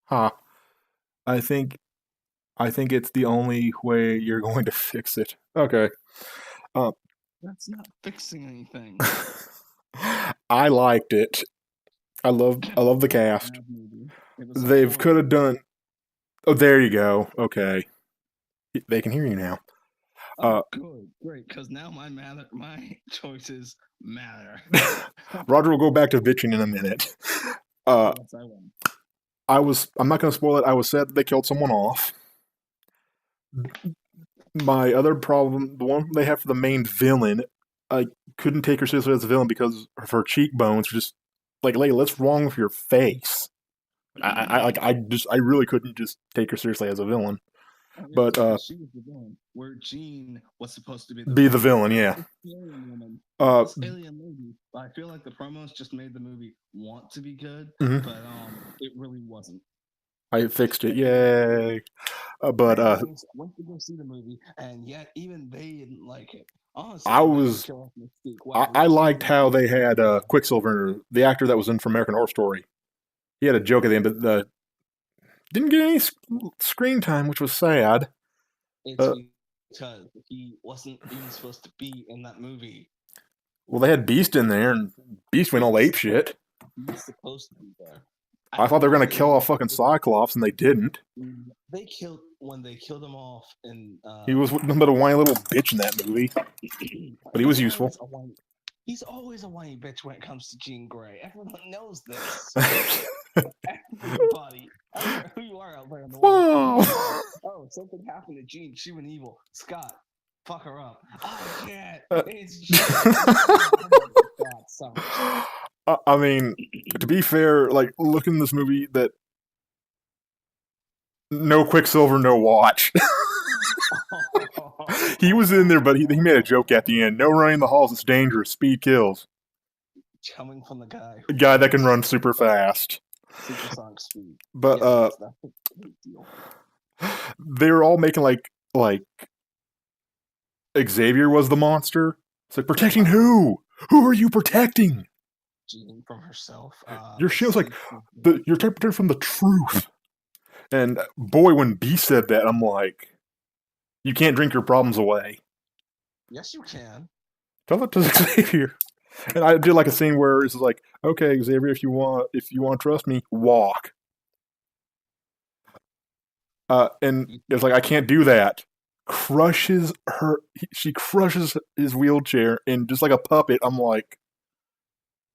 Huh. I think it's the only way you're going to fix it. Okay. Um, That's not fixing anything. I liked it. I love the cast. Bad movie. They could have done. Oh, there you go. Okay, they can hear you now. Good, great, because now my choices matter. Roger will go back to bitching in a minute. Yes, I will. I'm not going to spoil it. I was sad that they killed someone off. My other problem, the one they have for the main villain, I couldn't take her seriously as a villain because of her cheekbones were just like, Layla, what's wrong with your face? I really couldn't just take her seriously as a villain. But she was the villain, where Jean was supposed to be the villain, yeah. Alien woman, alien lady. But I feel like the promos just made the movie want to be good, but it really wasn't. I fixed it, yay! But went to go see the movie, and yet even they didn't like it. Honestly, I liked how they had Quicksilver, the actor that was in for American Horror Story. He had a joke at the end, but didn't get any screen time, which was sad. It's because he wasn't even supposed to be in that movie. Well, they had Beast in there, and Beast went all ape shit. He's supposed to be there. I thought they were going to kill off fucking Cyclops, and they didn't. When they killed him off, and he was nothing but a whiny little bitch in that movie. But he was useful. He's always a whiny bitch when it comes to Jean Grey. Everyone knows this. Everybody. I don't care who you are out there in the world. Oh, something happened to Jean. She went evil. Scott, fuck her up. Oh, yeah. It's Jean. I mean, to be fair, like, look in this movie that no Quicksilver, no watch. He was in there, but he made a joke at the end. No running the halls, it's dangerous. Speed kills. Coming from the guy. A guy that can run super fast. Supersonic speed. But, that's a big deal. They were all making, like, Xavier was the monster. It's like, protecting who? Who are you protecting? Jean from herself. Your shield's like, you're protected from the truth. And boy, when B said that, I'm like, you can't drink your problems away. Yes, you can. Tell it to Xavier. And I did like a scene where it's like, okay, Xavier, if you want to trust me, walk. And it's like, I can't do that. She crushes his wheelchair, and just like a puppet, I'm like,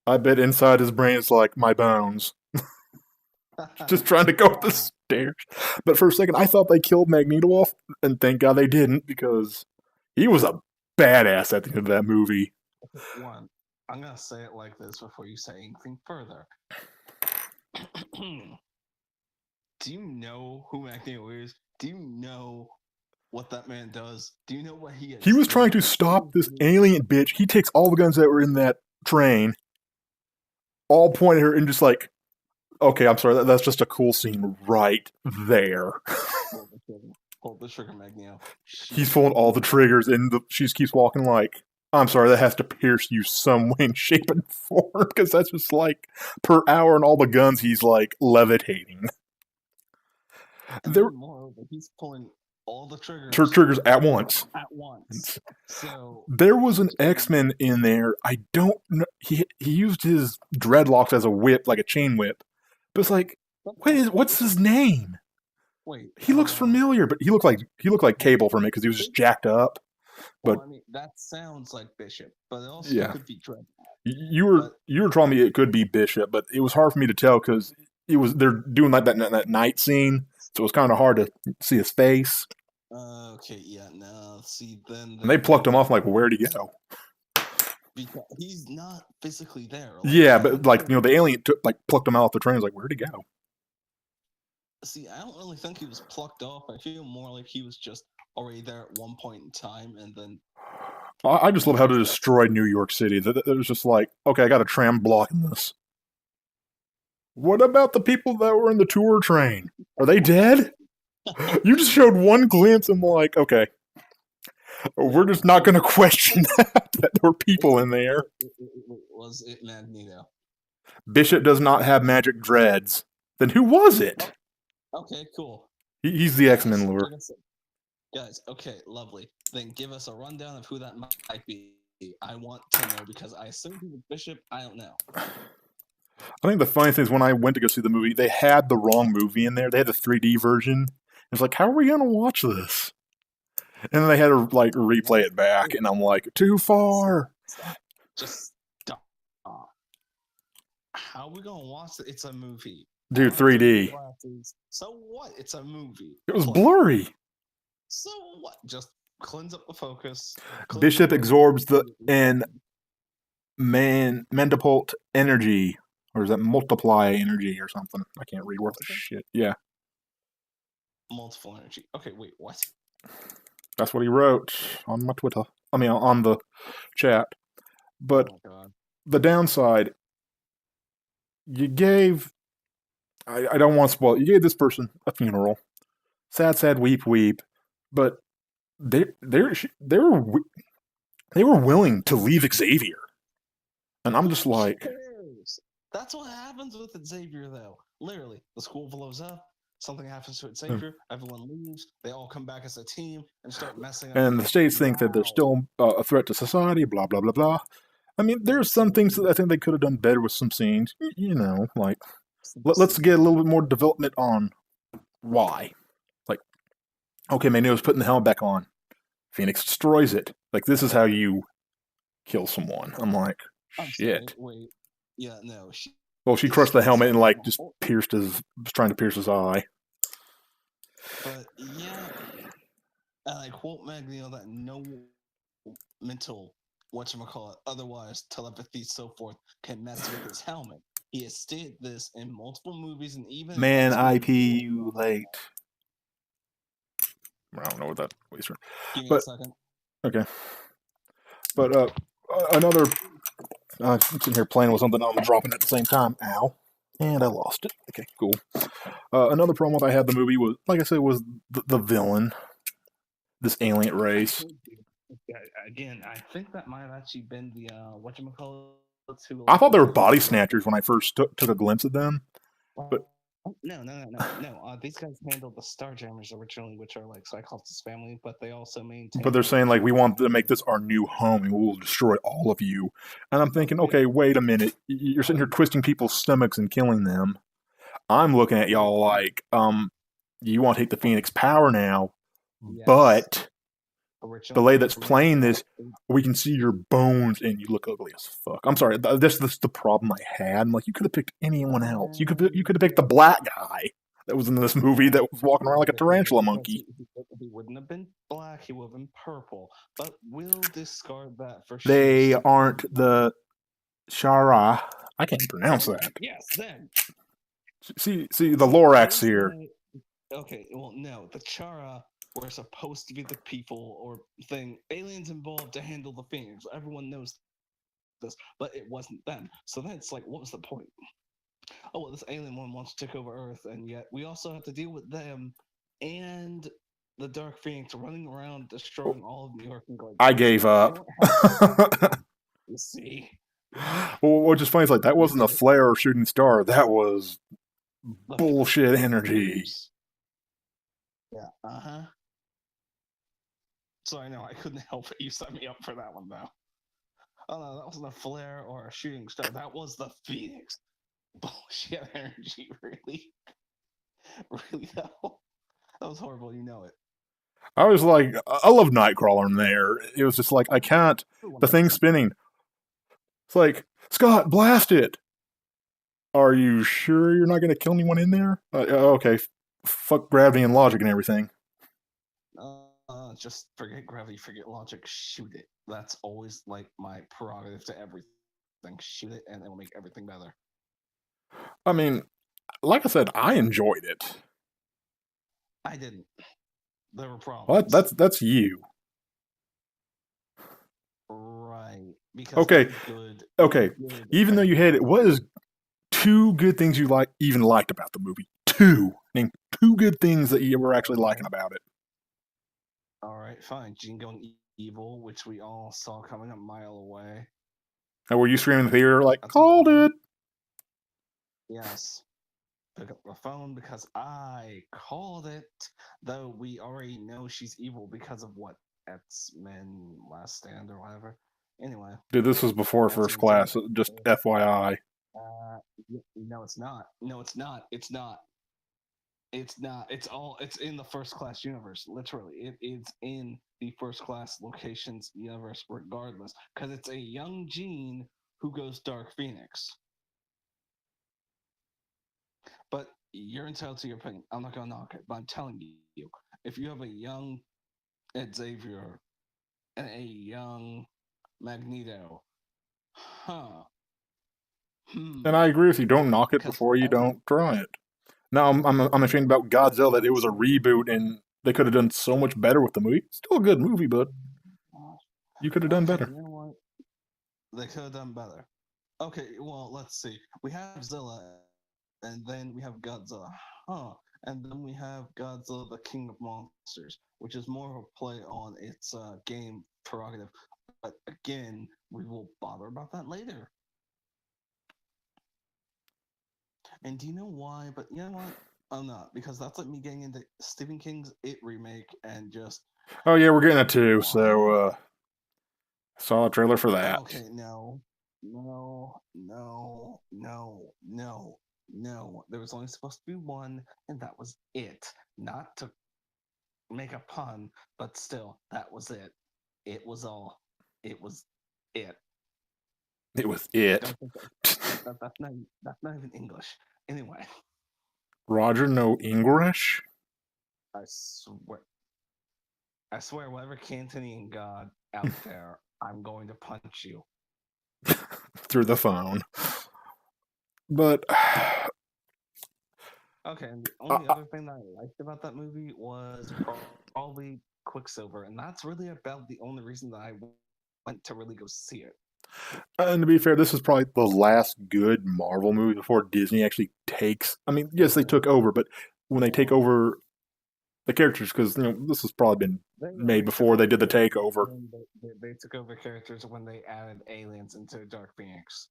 I bet inside his brain it's like my bones. Just trying to go up the stairs. But for a second, I thought they killed Magneto off, and thank God they didn't, because he was a badass at the end of that movie. One, I'm going to say it like this before you say anything further. Do you know who Magneto is? Do you know what that man does? Do you know what he is? He was trying to stop this alien bitch. He takes all the guns that were in that train, all pointed at her, and just like, okay, I'm sorry, that's just a cool scene right there. Pull the trigger, Magneto. He's pulling all the triggers, and she just keeps walking like, I'm sorry, that has to pierce you some way, shape, and form, because that's just like, per hour, and all the guns he's like levitating. Moreover, he's pulling all the triggers at once. So there was an XMen in there. I don't know. He used his dreadlocks as a whip, like a chain whip. But it's like, what's his name? Wait, he looks familiar, but he looked like Cable for me because he was just jacked up. But I mean, that sounds like Bishop, but it also could be Dreadnought. You were telling me it could be Bishop, but it was hard for me to tell because they're doing like that night scene, so it was kind of hard to see his face. Okay, yeah, no, see, then... And they plucked him off, like, where'd he go? Because he's not physically there. Yeah, but, like, the alien plucked him out of the train. I was like, where'd he go? See, I don't really think he was plucked off. I feel more like he was just already there at one point in time, and then... I just love how they destroyed New York City. It was just like, okay, I got a tram blocking this. What about the people that were in the tour train? Are they dead? You just showed one glimpse. I'm like, okay, we're just not going to question that there were people in there. Was it Magneto? Bishop does not have magic dreads. Then who was it? Okay, cool. He's the X-Men lure. Guys, okay, lovely. Then give us a rundown of who that might be. I want to know because I assume he was Bishop. I don't know. I think the funny thing is when I went to go see the movie, they had the wrong movie in there. They had the 3D version. It's like, how are we going to watch this? And then they had to like replay it back, and I'm like, too far. Stop. Just stop. How are we going to watch it? It's a movie. Dude, 3D. So what? It's a movie. It was blurry. So what? Just cleanse up the focus. Bishop absorbs the mandipult energy. Or is that multiply energy or something? I can't read worth of shit. Yeah. Multiple energy. Okay, wait, what? That's what he wrote on my Twitter. I mean, on the chat. But the downside, you gave... I don't want to spoil it. You gave this person a funeral. Sad, sad, weep, weep. But they were willing to leave Xavier. And I'm just like... That's what happens with Xavier, though. Literally, the school blows up, something happens to Xavier, everyone leaves, they all come back as a team and start messing up. And the states think that they're still a threat to society, blah, blah, blah, blah. I mean, there's some things that I think they could have done better with some scenes. You know, like, let's get a little bit more development on why. Like, okay, Magneto's putting the helmet back on. Phoenix destroys it. Like, this is how you kill someone. I'm like, shit. Wait. Yeah, no. She crushed the helmet and, like, just was trying to pierce his eye. But, yeah, I quote Magneto that no mental, whatchamacallit, otherwise telepathy, so forth, can mess with his helmet. He has stated this in multiple movies and even... Man, IP, you late. I don't know what that was. Give me a second. Okay. But, another... I'm sitting here playing with something, I'm dropping at the same time. Ow. And I lost it. Okay, cool. Another problem I had the movie was, like I said, was the villain. This alien race. Again, I think that might have actually been the, whatchamacallit. I thought they were body snatchers when I first took a glimpse of them. But No. These guys handled the Starjammers originally, which are like Cyclops' family, but they also maintain... But they're saying, like, we want to make this our new home, and we'll destroy all of you. And I'm thinking, okay, wait a minute. You're sitting here twisting people's stomachs and killing them. I'm looking at y'all like, you want to take the Phoenix power now, but the lady that's playing this, we can see your bones, and you look ugly as fuck. I'm sorry, this is the problem I had. I'm like, you could have picked anyone else. You could have picked the black guy that was in this movie that was walking around like a tarantula monkey. He wouldn't have been black, he would have been purple. But we'll discard that for sure. They aren't the Shara. I can't pronounce that. Yes, then. See the Lorax here. Okay, well, no. The Chara were supposed to be the people or aliens involved to handle the Phoenix. Everyone knows this, but it wasn't them. So then it's like, what was the point? Oh, well, this alien one wants to take over Earth, and yet we also have to deal with them and the Dark Phoenix running around destroying all of New York and going... I gave up. You see? Well, what's just funny is, like, that wasn't a flare or shooting star. That was bullshit energy. Yeah, So I know, I couldn't help it. You set me up for that one, though. Oh, no, that wasn't a flare or a shooting star. That was the Phoenix. Bullshit energy, really? Really, though? That was horrible, you know it. I was like, I love Nightcrawler in there. It was just like, I can't. The thing's spinning. It's like, Scott, blast it. Are you sure you're not going to kill anyone in there? Okay, fuck gravity and logic and everything. Just forget gravity, forget logic, shoot it. That's always like my prerogative to everything. Shoot it, and it will make everything better. I mean, like I said, I enjoyed it. I didn't. There were problems. Well, that's you. Right. Because okay. Even though you had it, what is 2 good things you liked about the movie? two. Name two good things that you were actually liking about it. All right, fine. Gene going evil, which we all saw coming a mile away. And were you screaming in the theater like, That's called one. it? Yes. Pick up the phone because I called it. Though we already know she's evil because of what XMen Last Stand or whatever. Anyway, Dude, this was before that's first an example. class. Just FYI. No, it's not. No, it's not. It's not. It's not. It's all. It's in the first class universe. Literally, it is in the first class locations universe, regardless, because it's a young Jean who goes Dark Phoenix. But you're entitled to your opinion. I'm not gonna knock it, but I'm telling you, if you have a young Xavier and a young Magneto, huh? And I agree with you. Don't Because knock it before you don't try it. Now, I'm ashamed about Godzilla that it was a reboot and they could have done so much better with the movie. Still a good movie, but you could have done okay, better. you know what? They could have done better. Okay, well, let's see. We have Zilla, and then we have Godzilla. Huh. And then we have Godzilla, the King of Monsters, which is more of a play on its game prerogative. But again, we will bother about that later. And do you know why? But you know what? I'm not, because that's like me getting into Stephen King's It remake and just. Oh yeah, we're getting it too. What? So saw a trailer for that. Okay, no. No, no, no, no, no. There was only supposed to be one, and that was it. Not to make a pun, but still, that was it. It was all. It was it. It was it. Don't think that's not even English. Anyway, Roger, no English I swear, I swear, whatever Cantonian god out there, I'm going to punch you. through the phone. But Okay, and the only other thing that I liked about that movie was probably Quicksilver, and that's really about the only reason that I went to really go see it. and to be fair, this is probably the last good Marvel movie before Disney actually takes. I mean, yes, they took over, but when they take over the characters, because this has probably been made before they did the takeover. They took over characters when they added aliens into Dark Phoenix.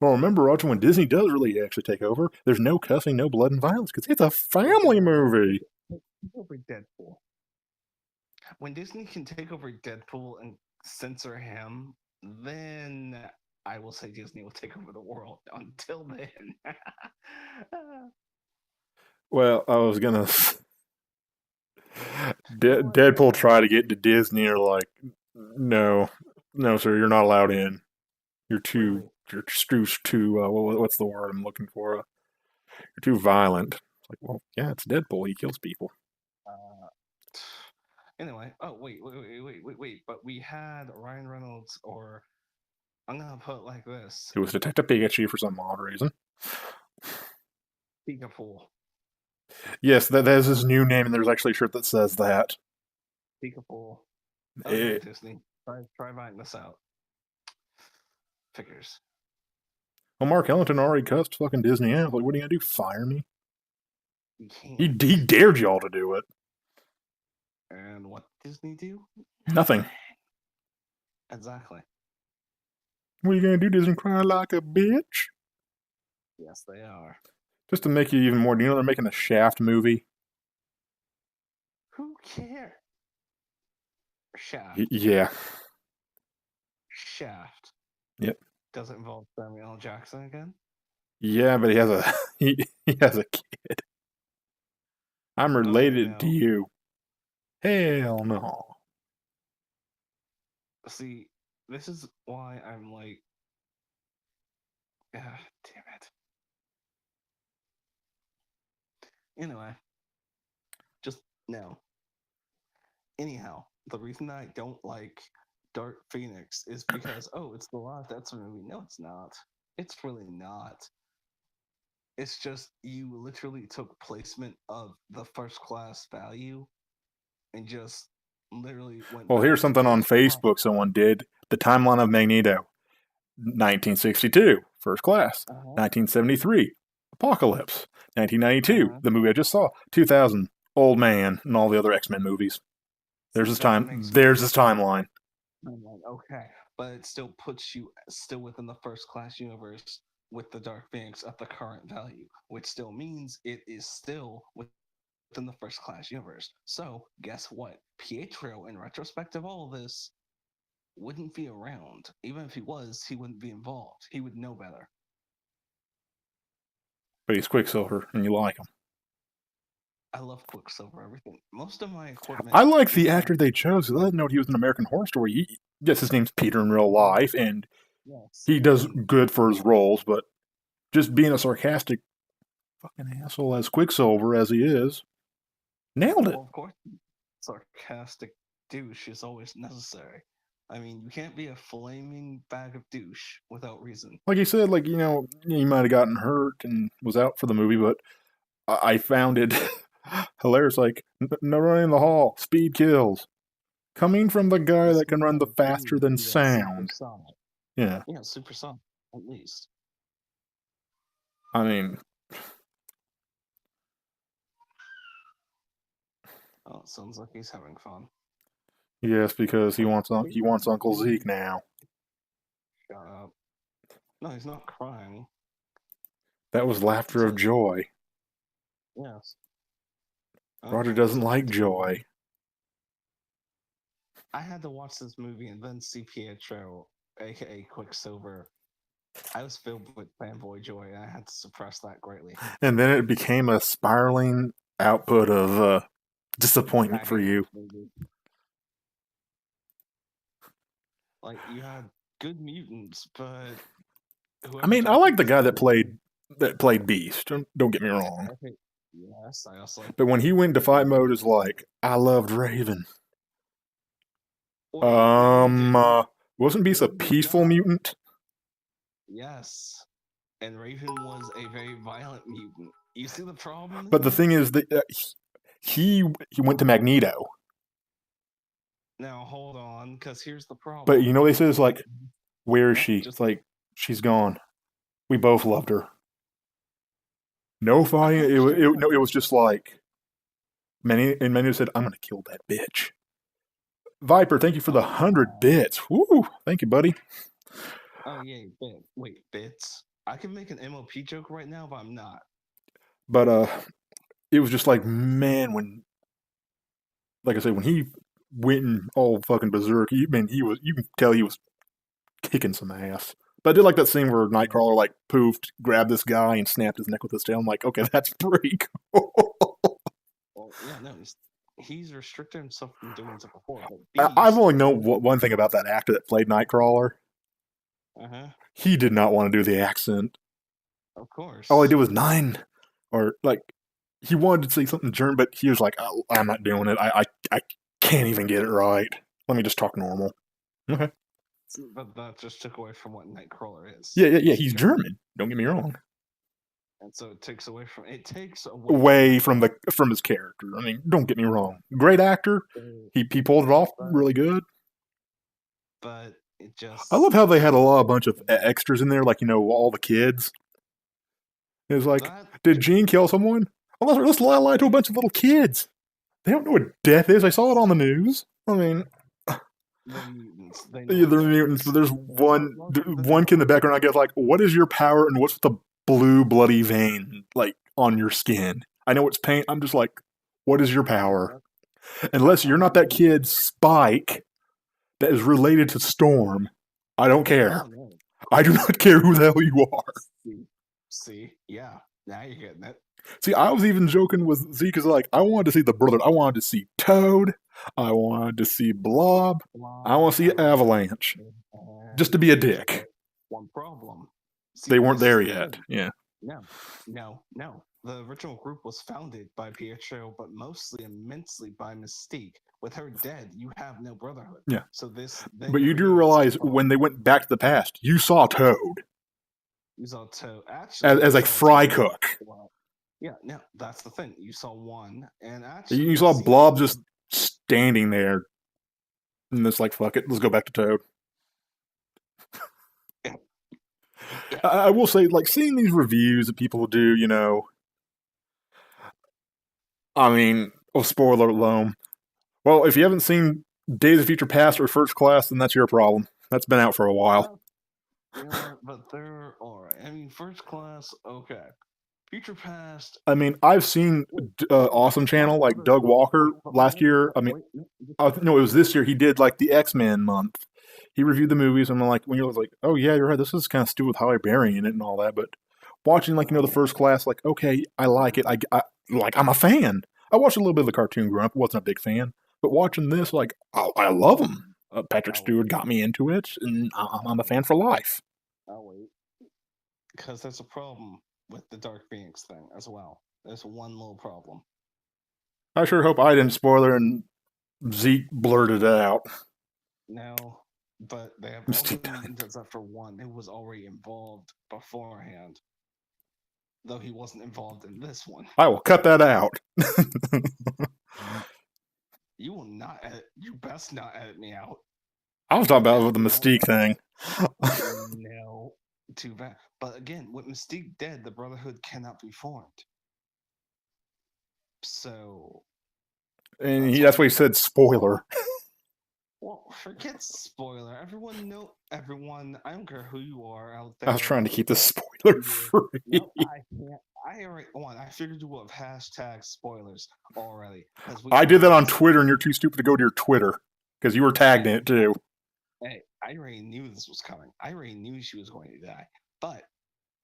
Well, remember, Roger, when Disney does really actually take over, there's no cussing, no blood and violence, because it's a family movie. Take over Deadpool. When Disney can take over Deadpool and censor him, then I will say Disney will take over the world. Until then. Well, I was gonna. Deadpool tried to get to Disney, or like, no, no, sir, you're not allowed in. You're too, you're too. What's the word I'm looking for? You're too violent. It's like, well, yeah, it's Deadpool. He kills people. Anyway, oh wait. But we had Ryan Reynolds, or I'm gonna put it like this: It was Detective Pikachu for some odd reason. Peekapool. Yes, that is his new name, and there's actually a shirt that says that. Peekapool. Oh yeah, Disney. Try buying this out. Figures. Well, Mark Ellington already cussed fucking Disney out. Like, what are you gonna do? Fire me? You can't. He dared y'all to do it. And what Disney do? Nothing. Exactly. What are you gonna do? Disney cry like a bitch? Yes, they are. Just to make you even more, do you know they're making a Shaft movie? Who cares? Shaft. Yeah. Shaft. Yep. Does it involve Samuel L. Jackson again? Yeah, but he has a he has a kid. I'm related to you. Hell no. See, this is why I'm like, damn it. Anyway, just no. Anyhow, the reason that I don't like Dark Phoenix is because, it's the last X-Men movie. No, it's not. It's really not. It's just you literally took placement of the first class value and just literally went. Well, here's something on Facebook someone did. The timeline of Magneto. 1962, first class. 1973, Apocalypse. 1992, Uh-huh. the movie I just saw. 2000, Old Man, and all the other X-Men movies. There's See, his that time. makes me There's his timeline. I'm like, okay, but it still puts you still within the first class universe with the Dark Phoenix at the current value, which still means it is still within the first class universe. So guess what? Pietro, in retrospect of all this, wouldn't be around. Even if he was, he wouldn't be involved. He would know better. But he's Quicksilver, and you like him. I love Quicksilver. Everything. Most of my equipment I like is the not. actor they chose. I didn't know he was an American Horror Story. Yes, his name's Peter in real life, and Yes, he does and good for his roles, but just being a sarcastic fucking asshole as Quicksilver as he is, nailed it. well, of course, sarcastic douche is always necessary. I mean, you can't be a flaming bag of douche without reason. Like he said, like, he might have gotten hurt and was out for the movie, but I found it hilarious. Like, no running in the hall, speed kills. Coming from the guy The that can speed run the of faster dude, than yeah, sound. supersonic. Yeah, Yeah, supersonic, at least. I mean, Oh, it sounds like he's having fun. yes, because he Wait, wants he wants Uncle Zeke now. shut up. No, he's not crying. That was laughter of joy. Yes. Roger Okay, doesn't so like continue. joy. I had to watch this movie and then see Pietro, aka Quicksilver. I was filled with fanboy joy, and I had to suppress that greatly. And then it became a spiraling output of disappointment I for hate you. this movie. Like you had good mutants, but I whoever mean, I like the directed guy it, that played Beast. Don't get me wrong. okay, yes, I also like But when he went into fight mode, Raven. is like, I loved Raven. Wait, no, you didn't. Wasn't Beast No, a you did peaceful not. mutant? Yes, and Raven was a very violent mutant. You see the problem But the there? thing is that he went to Magneto. Now hold on, because here's the But problem. they said it's like, where is Yeah, she? It's just like, she's gone. We both loved her. No I fighting. understand No, it that. was just like Magneto said, I'm gonna kill that bitch. Viper, thank you for the Oh 100 my. bits. Woo! Thank you, buddy. Oh yeah, wait, bits. I can make an MOP joke right now, but I'm not. But it was just like, man, when, like I said, when he went and all fucking berserk, he was, you can tell he was kicking some ass. But I did like that scene where Nightcrawler like poofed, grabbed this guy and snapped his neck with his tail. I'm like, okay, that's pretty cool. Well, yeah, no, he's restricted himself from doing so before, but I've Beast, only known one thing about that actor that played Nightcrawler. uh-huh, He did not want to do the accent. of All he course. did was nine, or like he wanted to say something German, but he was like, oh, I'm not doing it. I can't even get it right. Let me just talk normal. Okay. But that just took away from what Nightcrawler is. Yeah. He's He's German, German. Don't get me wrong. and so it takes away Away from that. from his character. I mean, don't get me wrong. Great actor. Uh, He pulled it off But really good. but it I love just how they had a bunch of extras in there, like all the kids. It was like, that did Gene kill someone? Well, let's lie to a bunch of little kids. They don't know what death is. I saw it on the news. I mean, they're mutants. They know yeah, what they're death mutants, but is. there's one kid in the background. I guess like, what is your power and what's with the blue bloody vein like on your skin? I know it's pain. I'm just like, what is your power? Unless you're not that kid Spike that is related to Storm, I don't care. Oh no. I do not care who the hell you are. See, yeah. Now you're getting it. See, I was even joking with Zeke because like I wanted to see the brother. I wanted to see Toad. I wanted to see Blob. I want to see Avalanche. Just to be a dick. One problem. See, They weren't this is there the yet. thing. Yeah. No. The original group was founded by Pietro, but mostly immensely by Mystique. With her dead, you have no brotherhood. Yeah. So this then But you do creates realize a problem. when they went back to the past, you saw Toad You saw Toad. Actually, as you like saw fry Toad. cook. Well, yeah, no, that's the thing. You saw one, and You actually, saw see, Blob just standing there, and it's like, fuck it, let's go back to Toad. Yeah. I will say, like, seeing these reviews that people do, you know, I mean, oh, spoiler alone. Well, if you haven't seen Days of Future Past or First Class, then that's your problem. That's been out for a while. You know what? But they're alright. I mean, First Class, okay. Future Past. I mean, I've seen Awesome Channel, like Doug Walker last year. I mean, no, it was this year. He did like the XMen month. He reviewed the movies, and I'm like, when you're like, oh yeah, you're right. This is kind of stupid with Halle Berry in it and all that. But watching, like, you know, the First Class, like, okay, I like it. Like, I'm a fan. I watched a little bit of the cartoon growing up. Wasn't a big fan, but watching this, like, I love him. Patrick Stewart got me into it, and I'm a fan for life. I'll wait. Because there's a problem with the Dark Phoenix thing as well. There's one little problem. I sure hope I didn't spoil it and Zeke blurted it out. No, but they have Mystique also died. except for one who was already involved beforehand, though he wasn't involved in this one. I will cut that out. You will not edit. You best not edit me out. I was talking about the Mystique thing. No, too bad. But again, with Mystique dead, the Brotherhood cannot be formed. So, And that's why he said spoiler. well, forget spoiler. Everyone. I don't care who you are out there. I was trying to keep this spoiler free. No, I can't. I figured you would have hashtag spoilers already. I did that on Twitter, and you're too stupid to go to your Twitter because you were tagged in it too. Hey, I already knew this was coming. I already knew she was going to die. But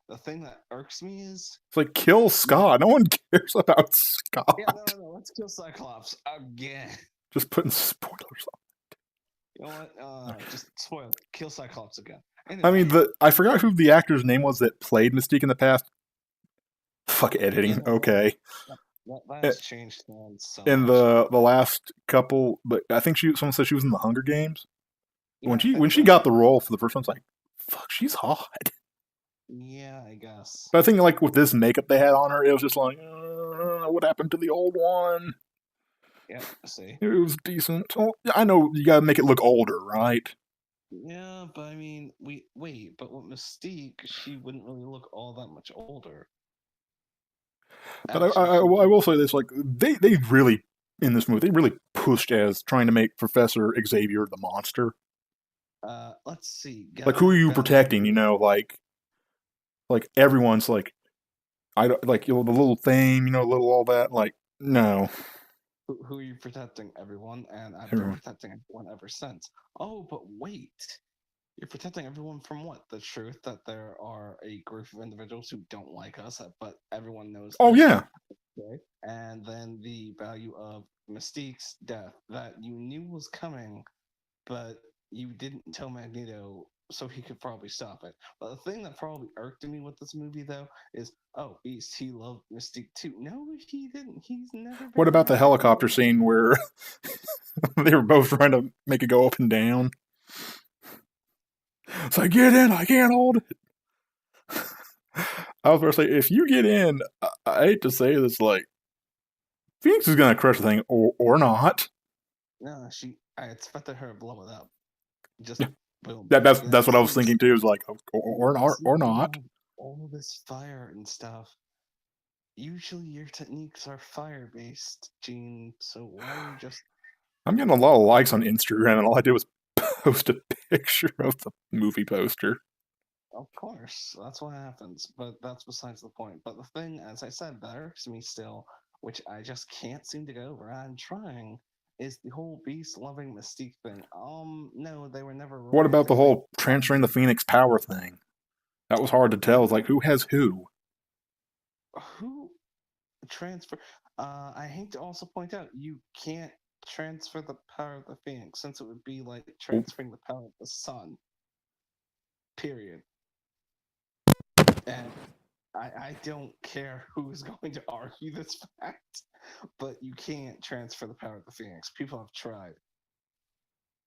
the thing that irks me is it's like, kill Scott. No one cares about Scott. Yeah, no. Let's kill Cyclops again. Just putting spoilers on. You know what? Just spoil. Kill Cyclops again. Anyway. I mean, I forgot who the actor's name was that played Mystique in the past. Fuck editing. Yeah, okay. That has changed so in the last couple, but I think someone said she was in the Hunger Games. Yeah, when she got the role for the first one, it's like, fuck, she's hot. Yeah, I guess. But I think, like, with this makeup they had on her, it was just like, what happened to the old one? Yeah, see. It was decent. Well, I know you gotta make it look older, right? Yeah, but I mean, but with Mystique, she wouldn't really look all that much older. But I will say this, like, they really, in this movie, they really pushed as trying to make Professor Xavier the monster. Let's see. Like, who are you protecting? You know, like everyone's like, like, you know, the little thing, you know, little all that. Like, no. Who are you protecting? Everyone, and I've been protecting everyone ever since. Oh, but wait. You're protecting everyone from what? The truth that there are a group of individuals who don't like us, but everyone knows. Oh, yeah. Okay. And then the value of Mystique's death that you knew was coming, but you didn't tell Magneto so he could probably stop it. But the thing that probably irked me with this movie, though, is, oh, Beast, he loved Mystique too. No, he didn't. He's never been. What about the helicopter scene where they were both trying to make it go up and down? It's like, get in, I can't hold it. I was going to say, if you get in, I hate to say this, like, Phoenix is going to crush the thing, or not. No, I expected her to blow it up. Just boom. That's what I was thinking too. Is like, or not. All this fire and stuff. Usually your techniques are fire based, Gene. So why are you just? I'm getting a lot of likes on Instagram, and all I did was post a picture of the movie poster. Of course, that's what happens. But that's besides the point. But the thing, as I said, that irks me still, which I just can't seem to get over. I'm trying. Is the whole Beast loving Mystique thing? No, they were never. What about the whole transferring the Phoenix power thing? That was hard to tell. It's like, who has who? Who transfer? I hate to also point out you can't transfer the power of the Phoenix, since it would be like transferring the power of the sun. Period. And I don't care who's going to argue this fact, but you can't transfer the power of the Phoenix. People have tried.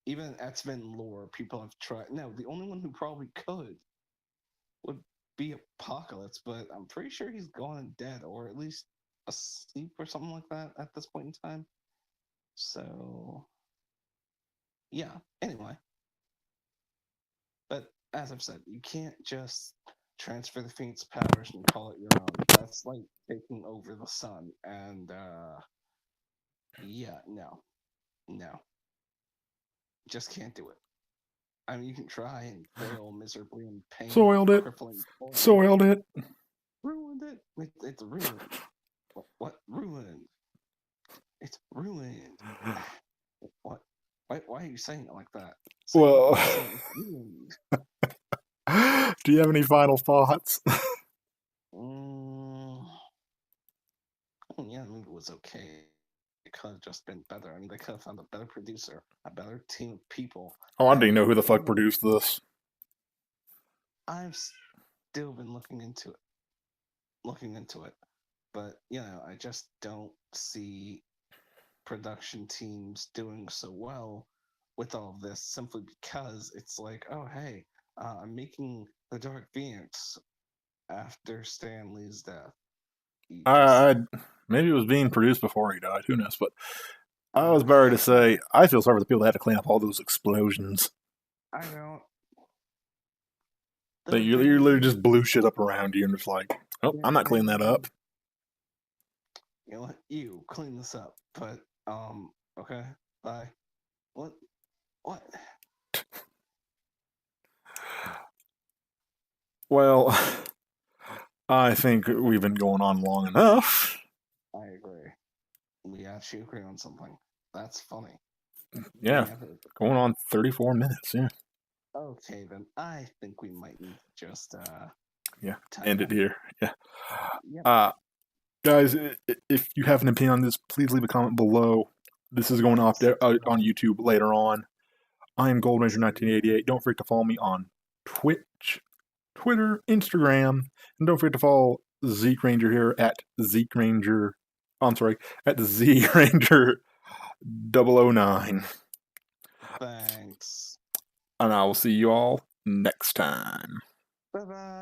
Even in XMen lore, people have tried. No, the only one who probably could would be Apocalypse, but I'm pretty sure he's gone and dead, or at least asleep or something like that at this point in time. So, yeah. Anyway, but as I've said, you can't just transfer the Phoenix powers and call it your own. That's like taking over the sun. And yeah, no, no, just can't do it. I mean, you can try and fail miserably in pain, Soiled it. crippling torment. Soiled it. Ruined it. It's ruined. What ruined? It's ruined. What? Why are you saying it like that? Say it Well, like saying it's ruined. do you have any final thoughts? Mm, yeah, the movie was okay. It could have just been better. I mean, they could have found a better producer, a better team of people. Oh, I didn't even And know who the you fuck know, produced this. I've still been looking into it, but I just don't see production teams doing so well with all of this simply because it's like, oh hey, I'm making the Dark Phoenix after Stanley's death. You just I maybe it was being produced before he died. Who knows? But I was uh, about to say I feel sorry for the people that had to clean up all those explosions. I don't. That They're you literally very just blew shit up around you and just like, oh, they're I'm not cleaning very that up. you know what? You clean this up, but okay, bye. What? What? Well, I think we've been going on long enough. I agree. We actually agree on something. That's funny. We Yeah, never. going on 34 minutes. Yeah, Okay, then I think we might need to just yeah. tie it End it up. here. Yeah. Yep. Uh, guys, if you have an opinion on this, please leave a comment below. This is going up there on Subscribe. YouTube later on. I am See ya. GoldMeasure1988. Don't forget to follow me on Twitch, Twitter, Instagram, and don't forget to follow ZeekRanger here at ZeekRanger. I'm sorry, at ZeekRanger009. Thanks. And I will see you all next time. Bye bye.